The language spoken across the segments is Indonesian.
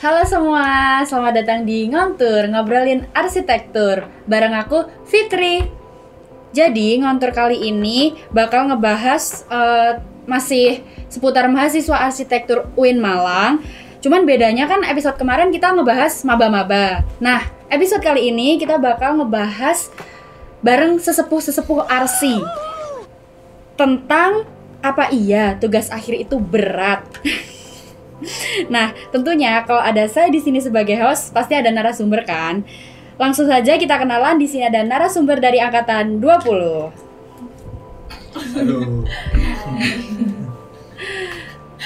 Halo semua, selamat datang di Ngontur, ngobrolin arsitektur. Bareng aku, Fitri. Jadi, Ngontur kali ini bakal ngebahas masih seputar mahasiswa arsitektur UIN Malang. Cuman bedanya kan episode kemarin kita ngebahas maba-maba. Nah, episode kali ini kita bakal ngebahas bareng sesepuh-sesepuh arsi tentang apa iya tugas akhir itu berat. Nah, tentunya kalau ada saya di sini sebagai host, pasti ada narasumber kan? Langsung saja kita kenalan. Di sini ada narasumber dari angkatan 20. Halo.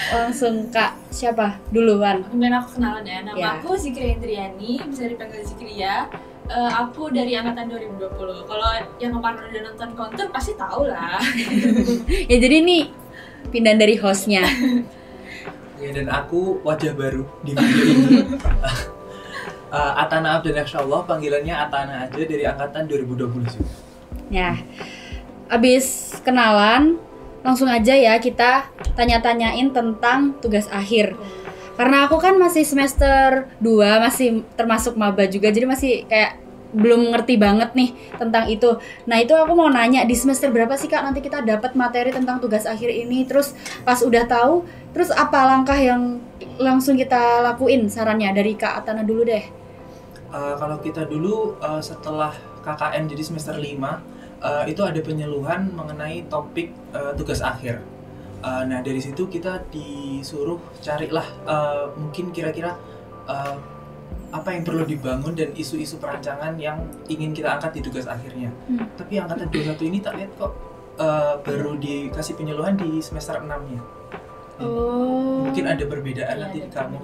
Langsung Kak, siapa duluan? Kemudian aku kenalan ya, nama Ya. aku Zikria Indriani, bisa dipanggil Zikria. Aku dari angkatan 2020. Kalau yang kemarin udah nonton kontur pasti tahu lah. Ya jadi ini pindahan dari hostnya. Ya, dan aku wajah baru di video ini. Atana Abdan Insyaallah, panggilannya Atana aja, dari angkatan 2020 juga. Ya, abis kenalan, langsung aja ya kita tanya-tanyain tentang tugas akhir. Karena aku kan masih semester 2, masih termasuk maba juga, jadi masih kayak belum ngerti banget nih tentang itu. Nah itu aku mau nanya, di semester berapa sih Kak nanti kita dapat materi tentang tugas akhir ini? Terus pas udah tahu, terus apa langkah yang langsung kita lakuin sarannya? Dari Kak Atana dulu deh. Kalau kita dulu setelah KKN jadi semester 5, itu ada penyeluhan mengenai topik tugas akhir. Nah dari situ kita disuruh carilah mungkin kira-kira apa yang perlu dibangun dan isu-isu perancangan yang ingin kita angkat di tugas akhirnya. Tapi angkatan 21 ini tak lihat kok baru dikasih penyeluhan di semester 6-nya. Oh. Mungkin ada perbedaan Iya, nanti di ada kamu.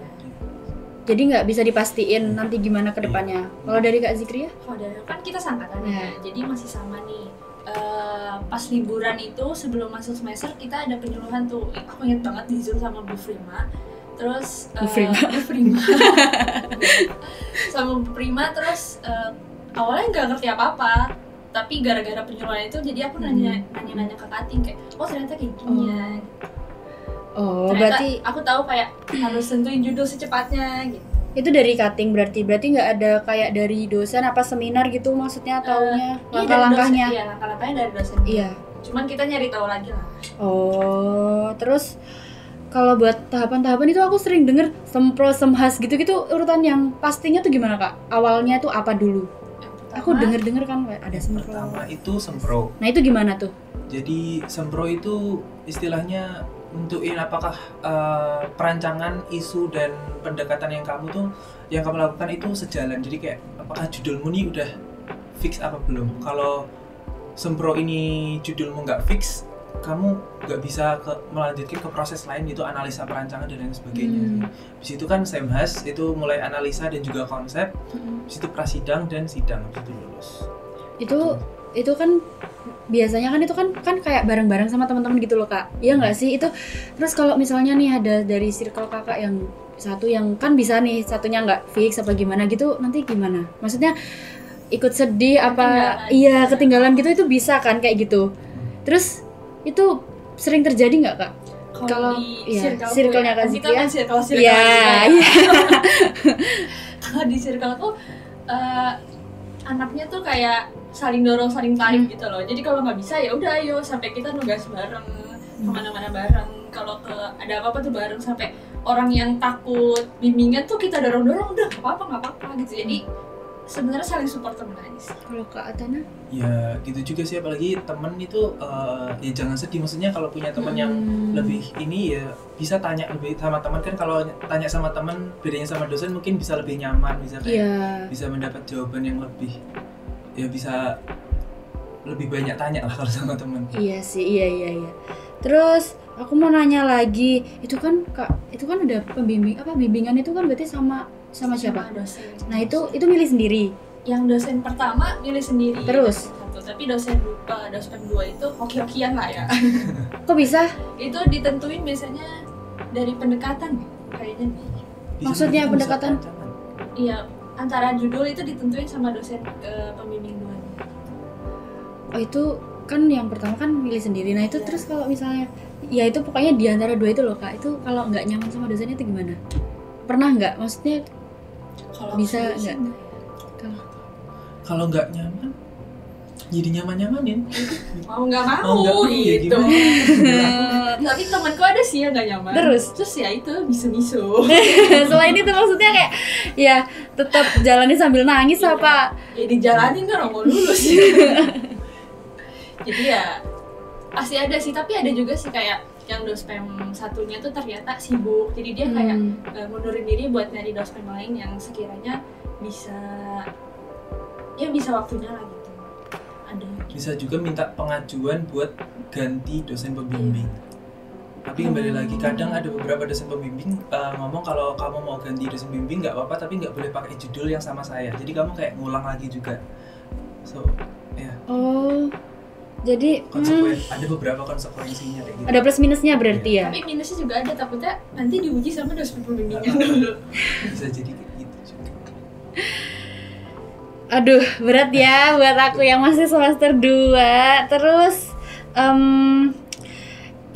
Jadi nggak bisa dipastiin nanti gimana ke depannya. Kalau dari Kak Zikria? Kalau dari kan kita sangkatan Ya. ya, jadi masih sama nih. Pas liburan itu sebelum masuk semester kita ada penyuluhan tuh. Aku inget banget di Zoom sama Bu Prima. Terus Bu Prima. Bu Prima. Sama Bu Prima, terus awalnya nggak ngerti apa-apa. Tapi gara-gara penyuluhan itu jadi aku nanya ke Kating kayak, oh ternyata kayak gini ya. Oh, Ternyata berarti aku tahu kayak harus tentuin judul secepatnya gitu. itu dari cutting berarti nggak ada kayak dari dosen apa seminar gitu maksudnya taunya langkah-langkahnya. Iya, langkah-langkahnya dari dosen. Iya. Cuman kita nyari tahu lagi lah. Oh, terus kalau buat tahapan-tahapan itu aku sering denger sempro, semhas gitu-gitu, urutan yang pastinya tuh gimana Kak? Awalnya tuh apa dulu? Aku denger-denger kan ada sempro. Pertama itu sempro. Nah itu gimana tuh? Jadi sempro itu istilahnya nentuin apakah perancangan isu dan pendekatan yang kamu lakukan itu sejalan. Jadi kayak apakah judulmu nih udah fix apa belum? Kalau sempro ini judulmu nggak fix, kamu nggak bisa melanjutkan ke proses lain, itu analisa perancangan dan lain sebagainya. Di situ kan semhas itu mulai analisa dan juga konsep. Di situ prasidang dan sidang, itu lulus. Itu kan biasanya kan itu kan kayak bareng-bareng sama teman-teman gitu loh Kak. Iya nggak sih itu? Terus kalau misalnya nih ada dari circle kakak yang satu yang kan bisa nih, satunya nggak fix apa gimana gitu, nanti gimana? Maksudnya ikut sedih apa? Iya ketinggalan gitu, itu bisa kan kayak gitu. Terus itu sering terjadi nggak Kak? Kalau di iya, circle-nya Kak kita Zikria. kan circle Iya. Kalau di circle tuh anaknya tuh kayak saling dorong, saling tarik gitu loh. Jadi kalau nggak bisa ya udah ayo sampai kita nugas bareng, kemana-mana bareng. Kalau ada apa-apa tuh bareng, sampai orang yang takut bimbingan tuh kita dorong-dorong, udah nggak apa-apa gitu. Jadi sebenarnya saling support temen aja sih. Kalau Kak Atana? Ya gitu juga sih, apalagi temen itu ya jangan sedih, maksudnya kalau punya temen yang lebih ini ya bisa tanya lebih sama teman kan. Kalau tanya sama temen, bedanya sama dosen mungkin bisa lebih nyaman, bisa kayak bisa mendapat jawaban yang lebih, ya bisa lebih banyak tanya lah kalau sama temen. Iya sih, iya. Terus aku mau nanya lagi, itu kan Kak, itu kan udah bimbingan itu kan berarti sama siapa? Dosen. Nah itu milih sendiri. Yang dosen pertama milih sendiri. Terus? Tapi dosen dua itu hoki-hokian lah ya. Kok bisa? Itu ditentuin biasanya dari pendekatan kayaknya. Bisa Maksudnya menentukan pendekatan? pusat perancangan. Iya, antara judul itu ditentuin sama dosen pembimbing duanya. Oh itu kan yang pertama kan milih sendiri. Nah itu terus kalau misalnya, ya itu pokoknya di antara dua itu loh Kak, itu kalau nggak nyaman sama dosennya itu gimana? Pernah nggak? Maksudnya Kalau bisa aku sih nggak? Kalau nggak nyaman, jadi nyaman-nyamanin. mau nggak Mau nggak mau, ya gitu. gimana? Tapi temanku ada sih yang nggak nyaman. Terus ya itu misu-misu. selain itu maksudnya kayak ya tetap jalani sambil nangis Iya. apa? Ya dijalanin kan mau lulus. Jadi ya pasti ada sih, tapi ada juga sih kayak yang dospem satunya tuh ternyata sibuk. Jadi dia kayak mundurin diri buat nyari dospem lain yang sekiranya bisa waktunya lah gitu. Ada. Bisa juga minta pengajuan buat ganti dosen pembimbing. Tapi kembali lagi, kadang ada beberapa dosen pembimbing ngomong kalau kamu mau ganti dosen pembimbing nggak apa-apa, tapi nggak boleh pakai judul yang sama saya. Jadi kamu kayak ngulang lagi juga. So, ya. Oh, jadi Ada beberapa konsekuensinya kayak gitu. ada plus minusnya berarti ya? Tapi minusnya juga ada, takutnya nanti diuji sama dosen pembimbingnya dulu. Bisa jadi kayak gitu juga. Aduh, berat ya buat aku yang masih semester 2. Terus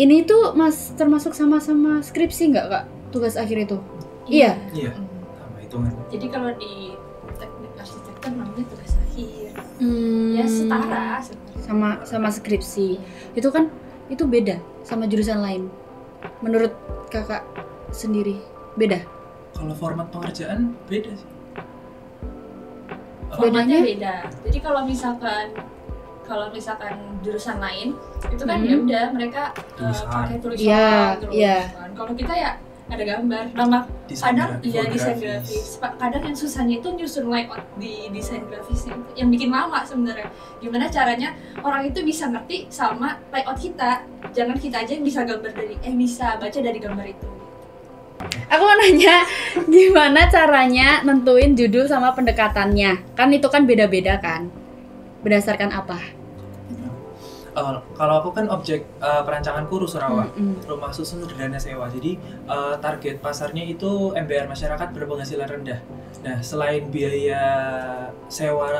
ini tuh termasuk sama-sama skripsi nggak Kak? Tugas akhir itu? Iya. Iya, sama hitungan. Jadi kalau di teknik arsitektur namanya tugas akhir. Ya setara sebenarnya. Sama skripsi. Itu kan itu beda sama jurusan lain. Menurut Kakak sendiri beda? Kalau format pengerjaan beda sih. Formatnya Bedanya? beda. Jadi kalau misalkan jurusan lain itu kan Mhm. ya udah mereka Tulisan. pakai tulisan Iya, terus. iya. Kan. Kalau kita ya ada gambar. Nama kadang iya desain grafis. Kadang yang susahnya itu nyusun layout di desain grafisnya yang bikin lama sebenarnya. Gimana caranya orang itu bisa ngerti sama layout kita. Jangan kita aja yang bisa bisa baca dari gambar itu. Aku mau nanya, gimana caranya nentuin judul sama pendekatannya? Kan itu kan beda-beda kan? Berdasarkan apa? Kalau aku kan objek perancanganku Rusunawa, Mm-mm. rumah susun sederhana sewa. Jadi target pasarnya itu MBR, masyarakat berpenghasilan rendah. Nah, selain biaya sewa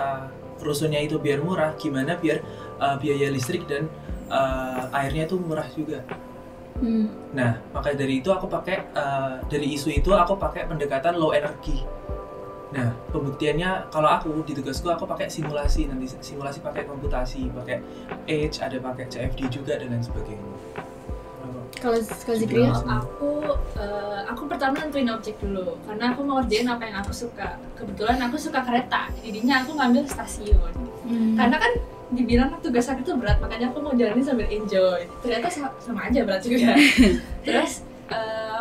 rusunnya itu biar murah, gimana biar biaya listrik dan airnya itu murah juga. Nah, maka dari itu aku pakai dari isu itu aku pakai pendekatan low energy. Nah, pembuktiannya kalau aku di tugasku aku pakai simulasi, nanti simulasi pakai komputasi, pakai Edge, ada pakai CFD juga dan lain sebagainya. Kalau Zikria? Kalau aku pertama nentuin objek dulu karena aku mau ngerjain apa yang aku suka. Kebetulan aku suka kereta, jadinya aku ngambil stasiun. Karena kan dibilang tugas aku itu berat, makanya aku mau jalanin sambil enjoy. Ternyata sama aja berat juga. Terus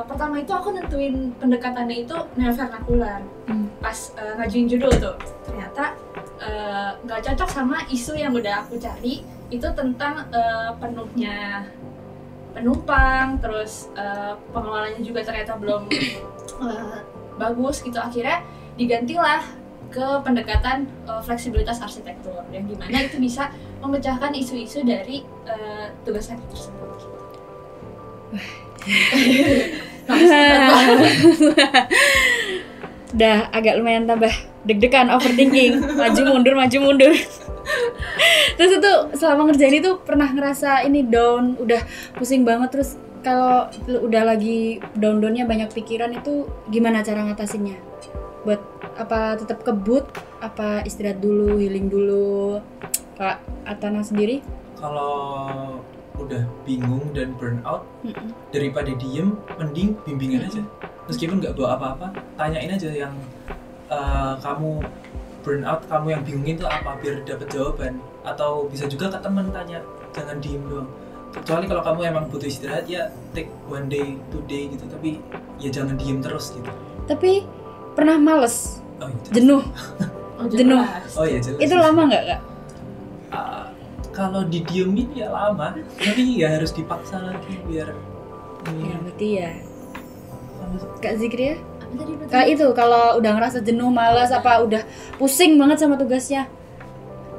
pertama itu aku nentuin pendekatannya itu neovernakular. Pas ngajuin judul tuh, ternyata nggak cocok sama isu yang udah aku cari. Itu tentang penuhnya penumpang, terus pengelolanya juga ternyata belum bagus gitu. Akhirnya digantilah ke pendekatan fleksibilitas arsitektur yang dimana itu bisa memecahkan isu-isu dari tugas akhir tersebut. Udah agak lumayan tambah deg-degan, overthinking, maju mundur. Terus itu selama ngerjain itu pernah ngerasa ini down, udah pusing banget, terus kalau udah lagi down-downnya banyak pikiran itu gimana cara ngatasinnya? Buat apa tetap kebut, apa istirahat dulu, healing dulu? Kak Atana sendiri? Kalau udah bingung dan burnout, daripada diem, mending bimbingan aja. Meskipun nggak bawa apa-apa, tanyain aja yang kamu burnout, kamu yang bingungin itu apa, biar dapat jawaban. Atau bisa juga ke teman tanya, jangan diem doang. Kecuali kalau kamu emang butuh istirahat, ya take one day, 2 day gitu. Tapi ya jangan diem terus gitu. Tapi pernah males, Oh, iya, jenuh. Jenuh. Oh iya jelas. Itu lama nggak Kak? Kalau didiemin ya lama, tapi ya harus dipaksa lagi biar Ya berarti ya. Kalau- Kak Zikria? Apa tadi berarti? Itu kalau udah ngerasa jenuh, malas, apa udah pusing banget sama tugasnya?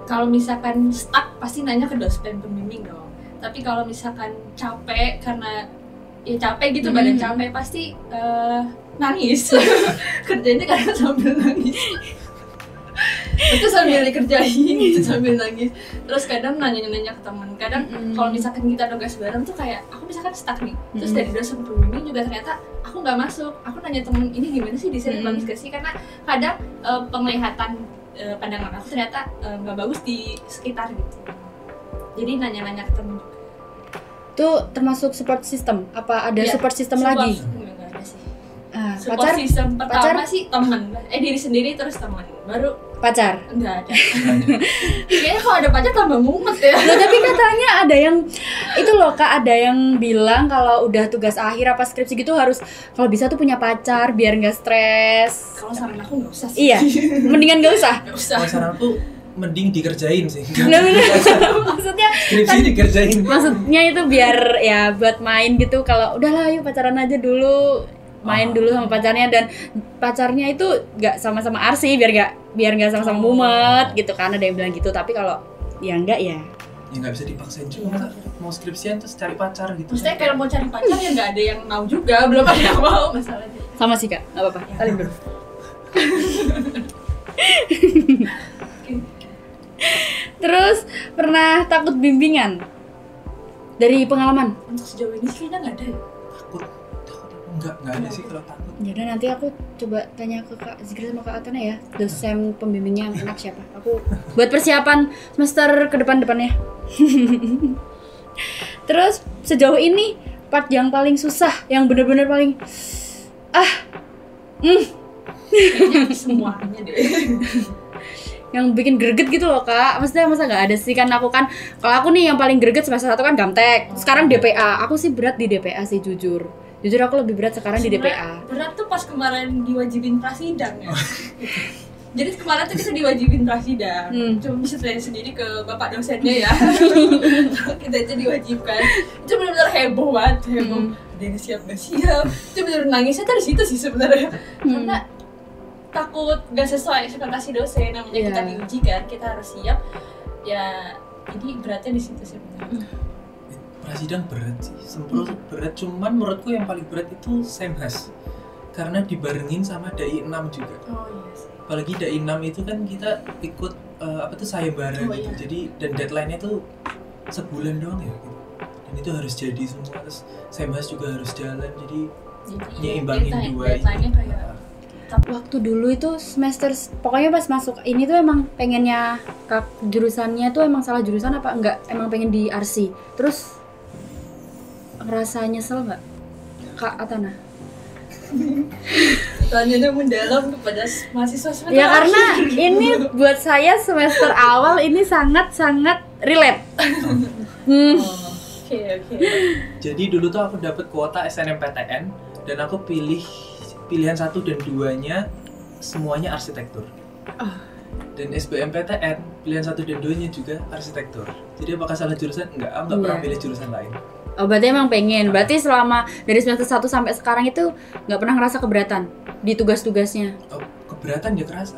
Kalau misalkan stuck pasti nanya ke dosen pembimbing dong. Tapi kalau misalkan capek karena ya capek gitu, badan capek pasti nangis. Kerjanya karena sambil nangis. itu sambil dikerjain gitu, sambil nangis. Terus kadang nanya-nanya ke teman. Kadang kalau misalkan kita nugas bareng tuh kayak aku misalkan stuck nih, terus dari dosen pembimbing juga ternyata aku nggak masuk. Aku nanya temen, ini gimana sih desain bagus gak sih? Karena kadang penglihatan pandangan aku ternyata nggak bagus di sekitar gitu. Jadi nanya-nanya ke temen. Tuh termasuk support system? Apa ada Ya, support system lagi? Nggak ada sih. Pacar? Support system pertama Pacar? sih temen, diri sendiri terus temen, baru Pacar? nggak ada. Kayaknya kalau ada pacar tambah mumet ya. Loh, tapi katanya ada yang itu loh Kak, ada yang bilang kalau udah tugas akhir apa skripsi gitu harus kalau bisa tuh punya pacar biar nggak stres. Kalau saran aku nggak usah sih. Iya, mendingan nggak usah. Nggak usah. Kalau saran aku mending dikerjain sih. Bener-bener. Maksudnya Skripsi dikerjain. maksudnya itu biar ya buat main gitu. Kalau udahlah yuk pacaran aja dulu, main dulu sama pacarnya, dan pacarnya itu nggak sama-sama arsi biar nggak sama-sama mumet gitu kan, ada yang bilang gitu. Tapi kalau ya enggak ya Nggak bisa dipaksain juga. Mau skripsian terus cari pacar gitu. Maksudnya kalau mau cari pacar ya nggak ada yang mau juga, belum ada yang mau masalahnya. sama sih Kak, nggak apa-apa, saling dulu. Terus pernah takut bimbingan dari pengalaman? Untuk sejauh ini sih kayaknya nggak ada ya. Takut enggak ada sih kalau takut. Yaudah nanti aku coba tanya ke Kak Zikri sama Kak Atana ya, dosen pembimbingnya yang enak siapa. Aku buat persiapan semester ke depannya. Terus sejauh ini part yang paling susah, yang bener-bener paling Kayaknya semuanya deh. yang bikin greget gitu loh Kak. Maksudnya masa nggak ada sih, kan aku kan, kalau aku nih yang paling greget semester 1 kan Gamtek, sekarang DPA. Aku sih berat di DPA sih, jujur aku lebih berat sekarang di DPA. Berat tuh pas kemarin diwajibin prasidang ya. Jadi kemarin tuh kita diwajibin prasidang. Cuma bisa tanya sendiri ke bapak dosennya ya. Kita aja diwajibkan. Itu benar-benar heboh banget, heboh. Ada yang siap nggak siap. Itu benar nangisnya tuh di situ sih sebenarnya. Karena takut nggak sesuai ekspektasi dosen, namanya kita diuji kan, kita harus siap. Ya, jadi beratnya di situ sebenarnya. Prasidang berat sih, sempro berat, cuman menurutku yang paling berat itu Semhas. Karena dibarengin sama Dai 6 juga. Oh iya sih. Apalagi Dai 6 itu kan kita ikut sayembara gitu. Iya. Jadi dan deadline-nya tuh sebulan doang ya gitu. Dan itu harus jadi semua, terus Semhas juga harus jalan, jadi nyimbangin dua itu. Deadline-nya kayak Waktu dulu itu semester, pokoknya pas masuk ini tuh emang pengennya jurusannya tuh emang salah jurusan apa enggak, emang pengen di RC. Terus ngerasa nyesel nggak Kak Atana? tanya mendalam kepada mahasiswa semester Ya karena akhir. ini buat saya semester awal ini sangat-sangat relate. Oke. Jadi dulu tuh aku dapet kuota SNMPTN dan aku pilihan 1 dan 2-nya semuanya arsitektur. Dan SBMPTN pilihan 1 dan 2-nya juga arsitektur. Jadi apakah salah jurusan? Enggak, aku nggak pernah pilih jurusan lain. Oh berarti emang pengen, berarti selama dari semester 1 sampai sekarang itu nggak pernah ngerasa keberatan di tugas-tugasnya? Oh, keberatan ya kerasa.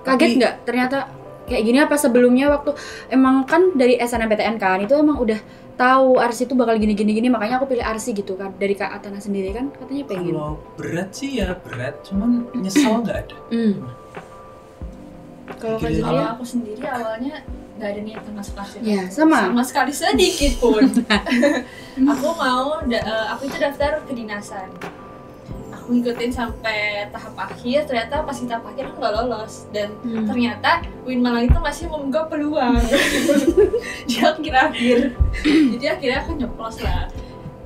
Kaget nggak ternyata kayak gini, apa sebelumnya waktu emang kan dari SNMPTN kan itu emang udah tahu arsi itu bakal gini makanya aku pilih arsi gitu kan. Dari Kak Atana sendiri kan katanya pengen. Kalau berat sih ya berat, cuman nyesel nggak ada. Kalau Kak Kalau Zikri Kalau aku sendiri awalnya nggak ada niatan masuk arsitek. ya sama Sekali sedikit pun. Aku itu daftar kedinasan. Aku ngikutin sampai tahap akhir, ternyata pas di tahap akhir aku nggak lolos, dan ternyata UIN Malang itu masih membuka peluang di akhir-akhir. Jadi akhirnya aku nyeplos lah.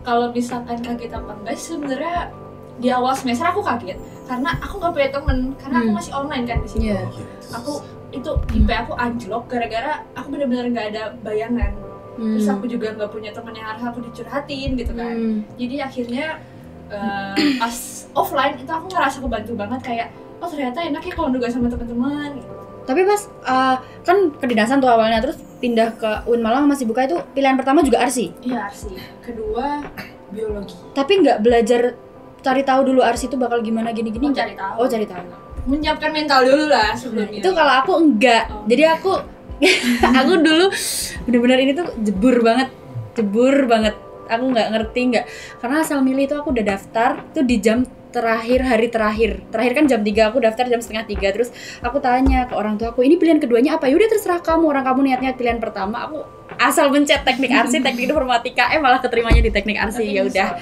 Kalau misalkan kaget apa enggak, sebenarnya di awal semester aku kaget karena aku nggak punya temen, karena aku masih online kan di situ. Yeah. Aku itu IP aku anjlok gara-gara aku benar-benar nggak ada bayangan. Terus aku juga nggak punya teman yang harus aku dicurhatin gitu kan. Jadi akhirnya pas offline itu aku ngerasa kebantu banget, kayak oh ternyata enaknya kalau nugas sama teman-teman gitu. Tapi pas kan kedinasan tuh awalnya, terus pindah ke UIN Malang masih buka, itu pilihan pertama juga arsi? Iya arsi, kedua biologi. Tapi nggak belajar cari tahu dulu arsi itu bakal gimana gini-gini? Oh, cari tahu. Oh cari tahu. Menyiapkan mental dulu lah sebelum Itu kalau aku enggak. Jadi aku aku dulu bener-bener ini tuh jebur banget. Aku nggak ngerti, karena asal milih itu aku udah daftar tuh di jam hari terakhir kan jam 3, aku daftar jam setengah 3, terus aku tanya ke orang tua aku, ini pilihan keduanya apa? Yaudah terserah kamu, orang kamu niatnya pilihan pertama, aku asal mencet teknik arsi, teknik informatika, malah keterimanya di teknik arsi. Ya udah.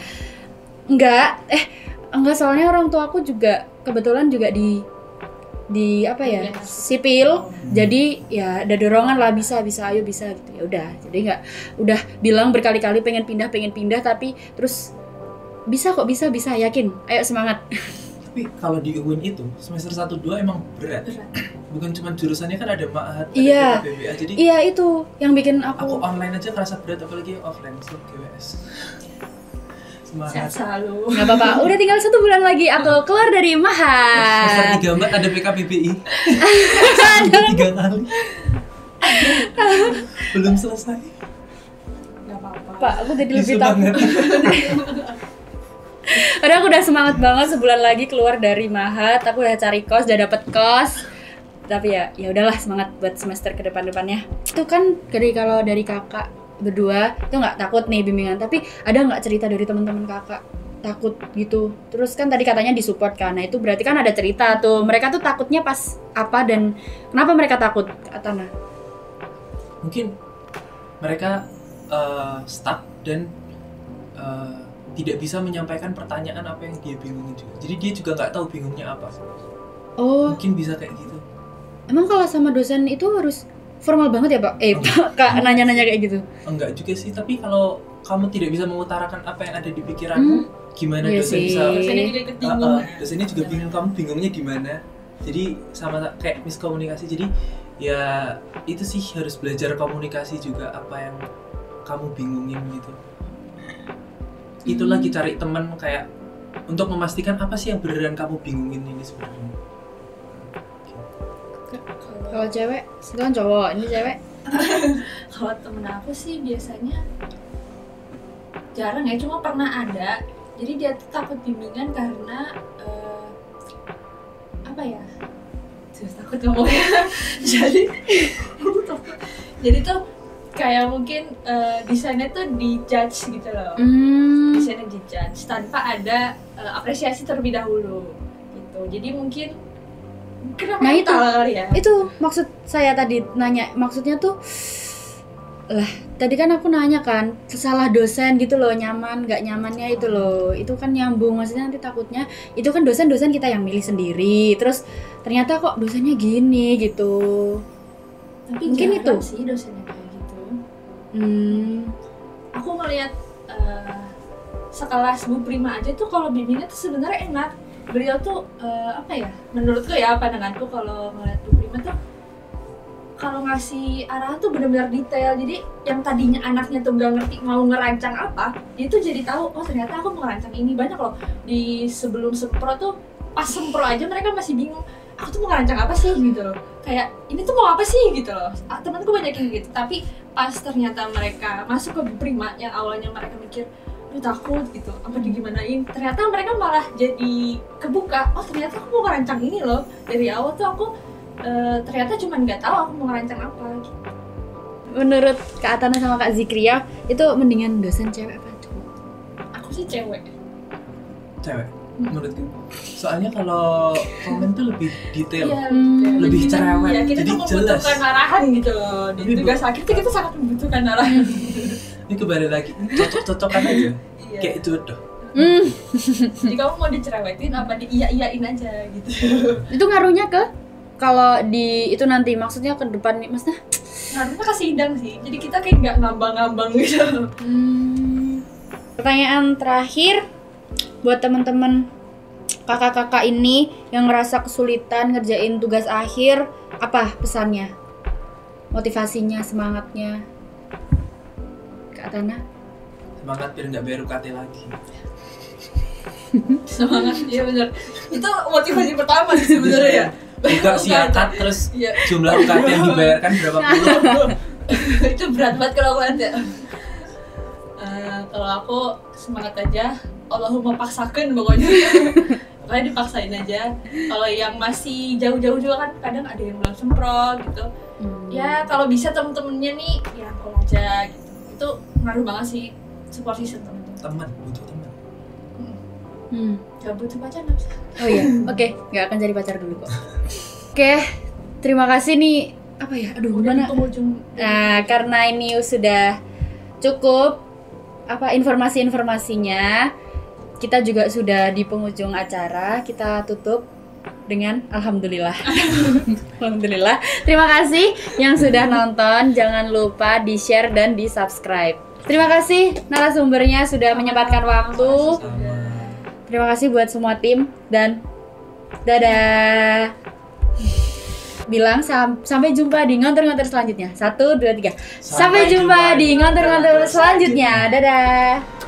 Enggak soalnya orang tua aku juga kebetulan juga di apa ya, sipil. Jadi ya ada dorongan lah, bisa ayo bisa gitu. Ya udah. Jadi enggak udah bilang berkali-kali pengen pindah tapi terus bisa yakin. Ayo semangat. Tapi kalau di UIN itu semester 1-2 emang berat. Bukan cuma jurusannya kan ada ma'had, iya, ada PBA. Jadi iya itu yang bikin aku online aja kerasa berat, apalagi yang offline so GWS. Sehat Semangat. selalu. nggak apa-apa, udah tinggal 1 bulan lagi aku keluar dari Mahat. Semester 3 Mbak ada PKBBI. Sampai 3 kali. Belum selesai. Gak apa-apa. Pak, aku jadi lebih Bisu takut. banget. Padahal aku udah semangat banget sebulan lagi keluar dari Mahat, aku udah cari kos, udah dapet kos. Tapi ya udahlah, semangat buat semester ke depannya. Itu kan kalau dari kakak berdua itu nggak takut nih bimbingan, tapi ada nggak cerita dari teman-teman kakak takut gitu? Terus kan tadi katanya disupport kan, nah itu berarti kan ada cerita tuh, mereka tuh takutnya pas apa dan kenapa mereka takut, Atana? Mungkin mereka stuck dan tidak bisa menyampaikan pertanyaan apa yang dia bingungin juga. Jadi dia juga nggak tahu bingungnya apa. Oh, Mungkin bisa kayak gitu. emang kalau sama dosen itu harus formal banget ya, Pak? Kak nanya-nanya kayak gitu. Enggak juga sih, tapi kalau kamu tidak bisa mengutarakan apa yang ada di pikiranmu, gimana Iya dosen sih. bisa? Dosennya juga ikut bingung. Dosennya juga bingung, kamu bingungnya gimana? Jadi sama kayak miskomunikasi. Jadi ya itu sih, harus belajar komunikasi juga apa yang kamu bingungin gitu. Itu lagi cari teman kayak untuk memastikan apa sih yang beneran kamu bingungin ini sebenarnya. Kalau cewek, itu kan cowok, ini cewek. Kalau temen aku sih biasanya jarang ya, cuma pernah ada. Jadi dia tuh takut bimbingan karena apa ya? Terus takut ngomongnya. jadi tuh kayak mungkin desainnya tuh dijudge gitu loh. Desainnya dijudge tanpa ada apresiasi terlebih dahulu gitu. Jadi mungkin kenapa Nah, itu. kali ya? Itu maksud saya tadi nanya, maksudnya tuh lah tadi kan aku nanya kan salah dosen gitu loh, nyaman nggak nyamannya itu loh, itu kan nyambung, maksudnya nanti takutnya itu kan dosen kita yang milih sendiri, terus ternyata kok dosennya gini gitu. Tapi mungkin jarang itu sih dosennya kayak gitu. Aku ngelihat sekelas Bu Prima aja tuh kalau bimbingnya tuh sebenarnya enak. Beliau tuh apa ya, menurutku ya pandanganku kalau ngeliat Bu Prima tuh kalau ngasih arahan tuh benar-benar detail. Jadi yang tadinya anaknya tuh nggak ngerti mau ngerancang apa, dia tuh jadi tahu, oh ternyata aku mau ngerancang ini. Banyak loh di sebelum sempro tuh, pas sempro aja mereka masih bingung, aku tuh mau ngerancang apa sih gitu loh, kayak ini tuh mau apa sih gitu loh. Temanku banyak yang gitu, tapi pas ternyata mereka masuk ke Bu Prima yang awalnya mereka mikir aduh takut gitu, apa digimanain, ternyata mereka malah jadi kebuka, oh ternyata aku mau ngerancang ini loh. Dari awal tuh aku ternyata cuma nggak tahu aku mau ngerancang apa gitu. Menurut Kak Atana sama Kak Zikria itu mendingan dosen cewek apa cowok? Aku sih cewek. Cewek menurutku. Soalnya kalau komen tuh lebih detail. Iya, lebih kita- cerewet, ya, kita jadi tuh membutuhkan jelas. arahan gitu loh. Di Tapi tugas akhir tuh kita sangat membutuhkan arahan. Ini kembali lagi cocok-cocokan aja. Iya. Kayak jodoh. Jadi kamu mau dicerewetin apa iya-iyain aja gitu. Itu ngaruhnya ke kalau di itu nanti, maksudnya ke depan nih, maksudnya Harusnya kasih hidang sih. Jadi kita kayak nggak ngambang-ngambang gitu. Pertanyaan terakhir buat teman-teman kakak-kakak ini yang ngerasa kesulitan ngerjain tugas akhir, apa pesannya? Motivasinya, semangatnya? Kak Atana? Semangat biar nggak bayar UKT lagi. Semangat, iya bener. Itu motivasi pertama sih sebenarnya ya. Buka siakat terus Iya. jumlah UKT yang dibayarkan berapa puluh. Itu berat banget kalau aku lihat ya. Kalau aku semangat aja, Allahumma paksakan pokoknya. Pokoknya dipaksain aja. Kalau yang masih jauh-jauh juga kan kadang ada yang belum semprot gitu. Ya kalau bisa temen-temennya nih ya rangkul aja gitu. Itu ngaruh banget sih, support system temen-temen. Teman, butuh teman. Hmm. Gak butuh pacar nggak bisa. Oh iya, oke, nggak akan jadi pacar dulu kok. Oke, terima kasih nih. Apa ya? Aduh, Udah di gimana? penghujung. Nah, karena ini sudah cukup informasi-informasinya, kita juga sudah di penghujung acara. Kita tutup dengan alhamdulillah. Alhamdulillah. Terima kasih yang sudah nonton. Jangan lupa di-share dan di-subscribe. Terima kasih narasumbernya sudah menyempatkan waktu. Sama. Terima kasih buat semua tim dan dadah. Bilang sampai jumpa di ngontor-ngontor selanjutnya. 1, 2, 3. Sampai jumpa di ngontor-ngontor selanjutnya. Dadah.